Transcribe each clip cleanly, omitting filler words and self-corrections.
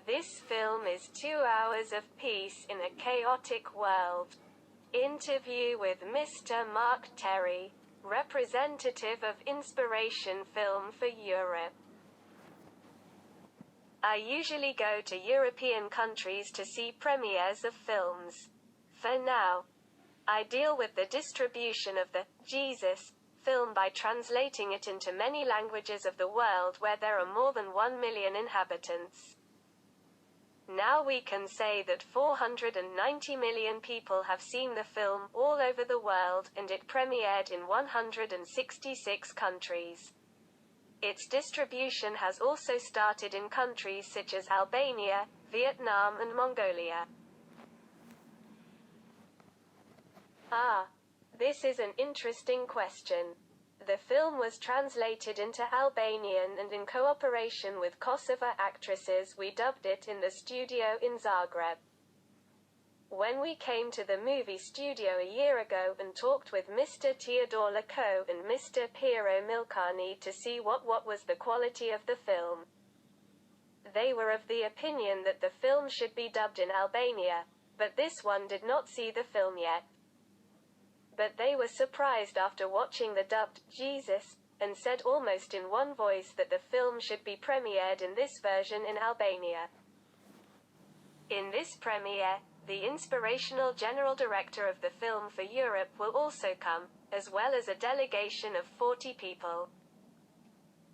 This film is 2 hours of peace in a chaotic world. Interview with Mr. Mark Terry, representative of Inspiration Film for Europe. I usually go to European countries to see premieres of films. For now, I deal with the distribution of the Jesus film by translating it into many languages of the world where there are more than 1 million inhabitants. Now we can say that 490 million people have seen the film all over the world, and it premiered in 166 countries. Its distribution has also started in countries such as Albania, Vietnam and Mongolia. This is an interesting question. The film was translated into Albanian, and in cooperation with Kosovo actresses we dubbed it in the studio in Zagreb. When we came to the movie studio a year ago and talked with Mr. Dhjetor and Mr. Piero Milcani to see what was the quality of the film, they were of the opinion that the film should be dubbed in Albania, but this one did not see the film yet. But they were surprised after watching the dubbed Jesus, and said almost in one voice that the film should be premiered in this version in Albania. In this premiere, the Inspirational General Director of the film for Europe will also come, as well as a delegation of 40 people.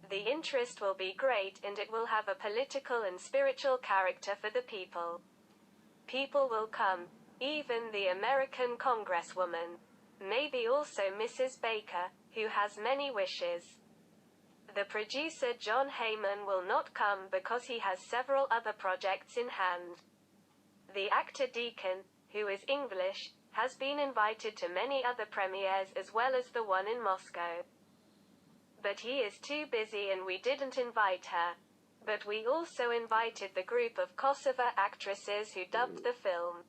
The interest will be great, and it will have a political and spiritual character for the people. People will come, even the American Congresswoman. Maybe also Mrs. Baker, who has many wishes. The producer John Heyman will not come because he has several other projects in hand. The actor Deacon, who is English, has been invited to many other premieres as well as the one in Moscow. But he is too busy and we didn't invite her. But we also invited the group of Kosovo actresses who dubbed the film.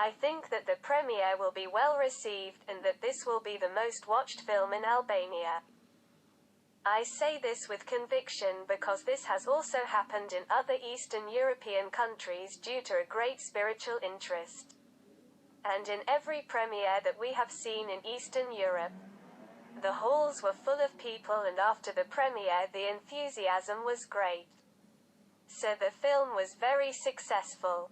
I think that the premiere will be well received and that this will be the most watched film in Albania. I say this with conviction because this has also happened in other Eastern European countries due to a great spiritual interest. And in every premiere that we have seen in Eastern Europe, the halls were full of people, and after the premiere the enthusiasm was great. So the film was very successful.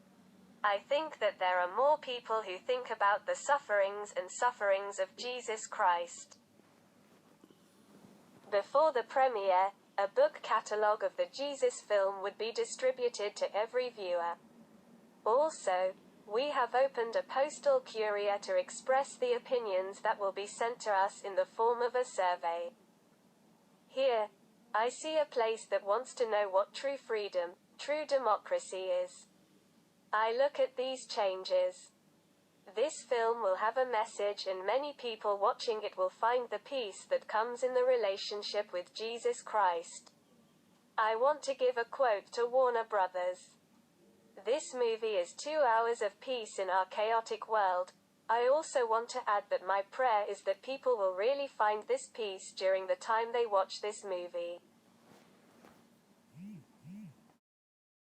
I think that there are more people who think about the sufferings of Jesus Christ. Before the premiere, a book catalogue of the Jesus film would be distributed to every viewer. Also, we have opened a postal courier to express the opinions that will be sent to us in the form of a survey. Here, I see a place that wants to know what true freedom, true democracy is. I look at these changes. This film will have a message, and many people watching it will find the peace that comes in the relationship with Jesus Christ. I want to give a quote to Warner Brothers. This movie is 2 hours of peace in our chaotic world. I also want to add that my prayer is that people will really find this peace during the time they watch this movie.